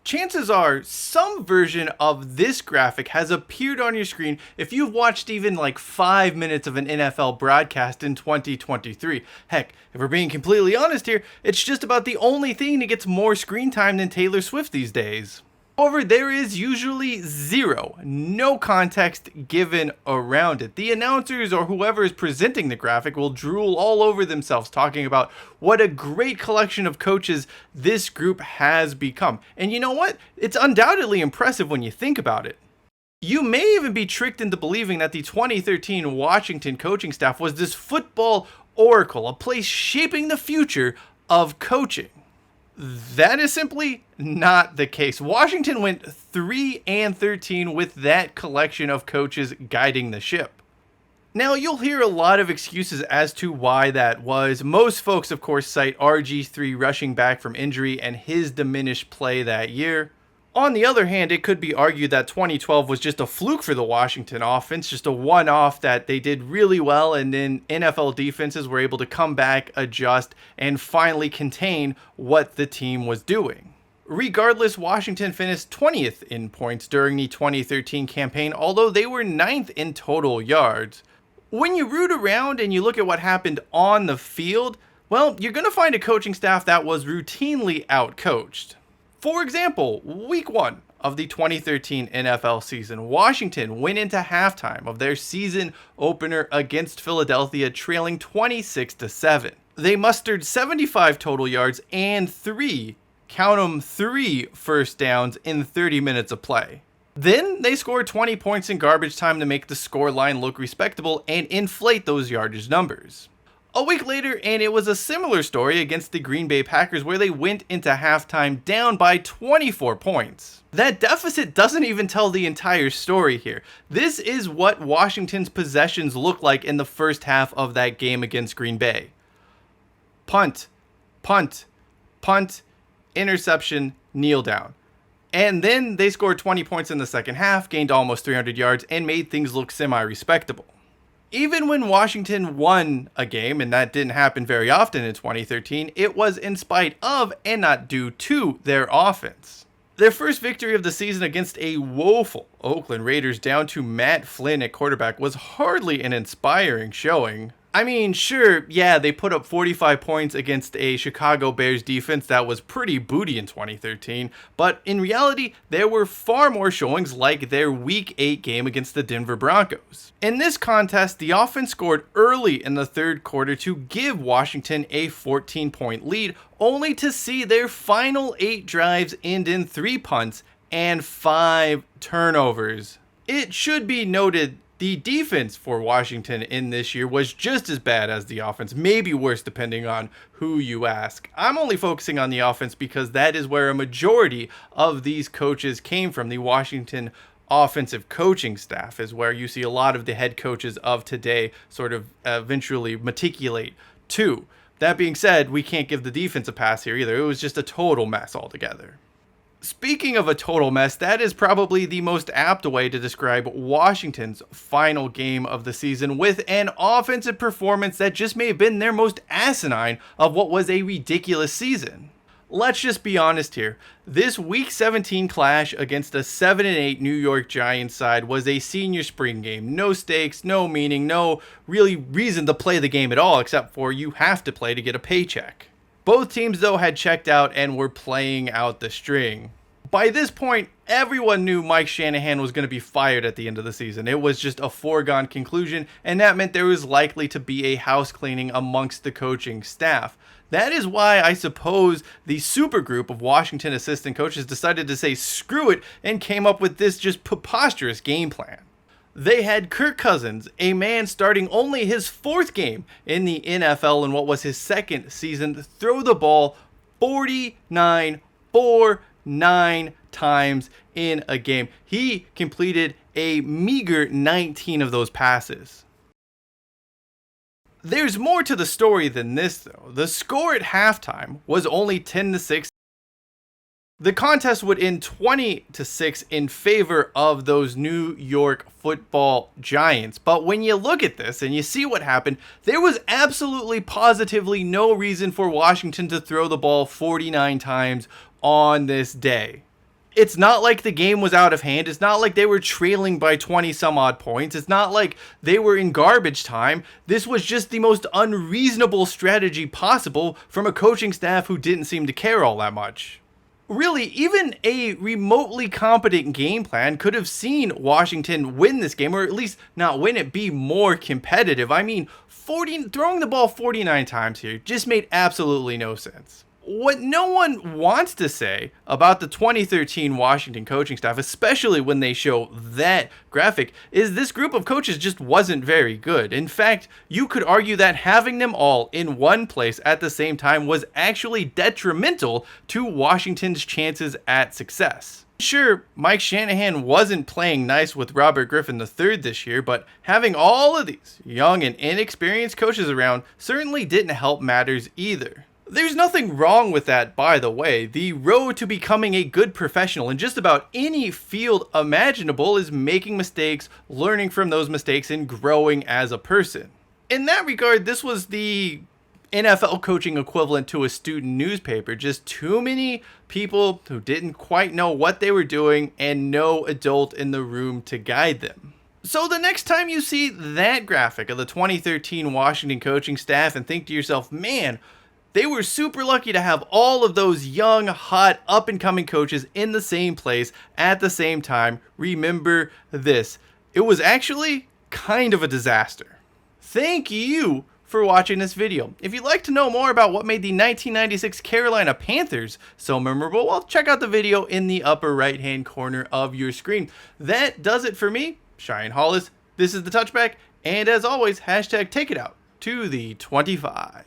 chances are some version of this graphic has appeared on your screen if you've watched even like 5 minutes of an NFL broadcast in 2023. Heck, if we're being completely honest here, it's just about the only thing that gets more screen time than Taylor Swift these days. However, there is usually no context given around it. The announcers or whoever is presenting the graphic will drool all over themselves talking about what a great collection of coaches this group has become. And you know what? It's undoubtedly impressive when you think about it. You may even be tricked into believing that the 2013 Washington coaching staff was this football oracle, a place shaping the future of coaching. That is simply not the case. Washington went 3-13 with that collection of coaches guiding the ship. Now, you'll hear a lot of excuses as to why that was. Most folks, of course, cite RG3 rushing back from injury and his diminished play that year. On the other hand, it could be argued that 2012 was just a fluke for the Washington offense, just a one-off that they did really well, and then NFL defenses were able to come back, adjust, and finally contain what the team was doing. Regardless, Washington finished 20th in points during the 2013 campaign, although they were 9th in total yards. When you root around and you look at what happened on the field, well, you're going to find a coaching staff that was routinely outcoached. For example, week 1 of the 2013 NFL season, Washington went into halftime of their season opener against Philadelphia trailing 26-7. They mustered 75 total yards and 3 first downs in 30 minutes of play. Then they scored 20 points in garbage time to make the scoreline look respectable and inflate those yardage numbers. A week later, and it was a similar story against the Green Bay Packers where they went into halftime down by 24 points. That deficit doesn't even tell the entire story here. This is what Washington's possessions look like in the first half of that game against Green Bay. Punt, punt, punt, interception, kneel down. And then they scored 20 points in the second half, gained almost 300 yards, and made things look semi-respectable. Even when Washington won a game, and that didn't happen very often in 2013, it was in spite of and not due to their offense. Their first victory of the season against a woeful Oakland Raiders down to Matt Flynn at quarterback was hardly an inspiring showing. I mean, sure, yeah, they put up 45 points against a Chicago Bears defense that was pretty booty in 2013, but in reality, there were far more showings like their Week 8 game against the Denver Broncos. In this contest, the offense scored early in the third quarter to give Washington a 14-point lead, only to see their final 8 drives end in 3 punts and 5 turnovers. It should be noted the defense for Washington in this year was just as bad as the offense, maybe worse depending on who you ask. I'm only focusing on the offense because that is where a majority of these coaches came from. The Washington offensive coaching staff is where you see a lot of the head coaches of today sort of eventually matriculate to. That being said, we can't give the defense a pass here either. It was just a total mess altogether. Speaking of a total mess, that is probably the most apt way to describe Washington's final game of the season, with an offensive performance that just may have been their most asinine of what was a ridiculous season. Let's just be honest here. This Week 17 clash against a 7-8 New York Giants side was a senior spring game. No stakes, no meaning, no really reason to play the game at all, except for you have to play to get a paycheck. Both teams, though, had checked out and were playing out the string. By this point, everyone knew Mike Shanahan was going to be fired at the end of the season. It was just a foregone conclusion, and that meant there was likely to be a house cleaning amongst the coaching staff. That is why I suppose the supergroup of Washington assistant coaches decided to say screw it and came up with this just preposterous game plan. They had Kirk Cousins, a man starting only his 4th game in the NFL in what was his 2nd season, throw the ball 49 times in a game. He completed a meager 19 of those passes. There's more to the story than this, though. The score at halftime was only 10-6. The contest would end 20-6 in favor of those New York Football Giants. But when you look at this and you see what happened, there was absolutely positively no reason for Washington to throw the ball 49 times on this day. It's not like the game was out of hand. It's not like they were trailing by 20 some odd points. It's not like they were in garbage time. This was just the most unreasonable strategy possible from a coaching staff who didn't seem to care all that much. Really, even a remotely competent game plan could have seen Washington win this game, or at least not win it, be more competitive. I mean, throwing the ball 49 times here just made absolutely no sense. What no one wants to say about the 2013 Washington coaching staff, especially when they show that graphic, is this group of coaches just wasn't very good. In fact, you could argue that having them all in one place at the same time was actually detrimental to Washington's chances at success. Sure, Mike Shanahan wasn't playing nice with Robert Griffin III this year, but having all of these young and inexperienced coaches around certainly didn't help matters either. There's nothing wrong with that, by the way. The road to becoming a good professional in just about any field imaginable is making mistakes, learning from those mistakes, and growing as a person. In that regard, this was the NFL coaching equivalent to a student newspaper. Just too many people who didn't quite know what they were doing and no adult in the room to guide them. So the next time you see that graphic of the 2013 Washington coaching staff and think to yourself, man, they were super lucky to have all of those young, hot, up-and-coming coaches in the same place at the same time, remember this. It was actually kind of a disaster. Thank you for watching this video. If you'd like to know more about what made the 1996 Carolina Panthers so memorable, well, check out the video in the upper right-hand corner of your screen. That does it for me, Cheyenne Hollis. This is The Touchback, and as always, hashtag take it out to the 25.